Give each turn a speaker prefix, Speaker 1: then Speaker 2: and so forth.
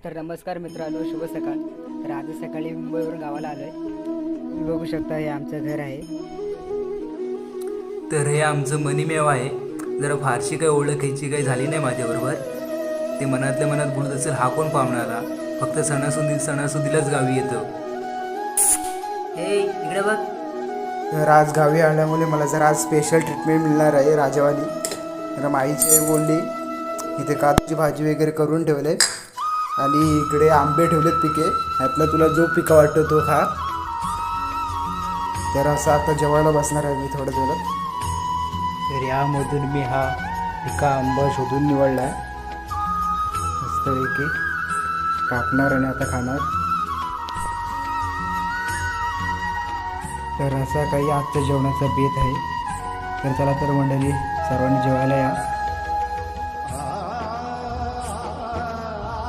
Speaker 1: तर नमस्कार मित्रांनो, शुभ सकाळ. तर आज सकाळी मुंबईवरून गावाला आलो आहे. तुम्ही बघू शकता हे आमचं घर आहे.
Speaker 2: तर हे आमचं मनीमेव आहे. जरा फारशी काही ओळखायची काही झाली नाही माझ्याबरोबर. ते मनातल्या मनात बोलत असेल हा कोण पाहुणारा, फक्त सणासुदीलाच गावी येतं.
Speaker 1: हे इकडे बघ.
Speaker 3: तर आज गावी आल्यामुळे मला जरा आज स्पेशल ट्रीटमेंट मिळणार आहे राजावाली. तर माईची बोलली इथे काजूची भाजी वगैरे करून ठेवले आणि इकडे आंबे ठेवलेत पिके. यातला तुला जो पिका वाटतो तो खा. तर असं आता जेवायला बसणार आहे मी थोड्या वेळात. तर यामधून मी हा पिका आंबा शोधून निवडला आहे. मस्तपैकी कापणार आणि आता खाणार. तर असा काही आजच्या जेवणाचा बेत आहे. तर चला तर मंडळी, सर्वांनी जेवायला या.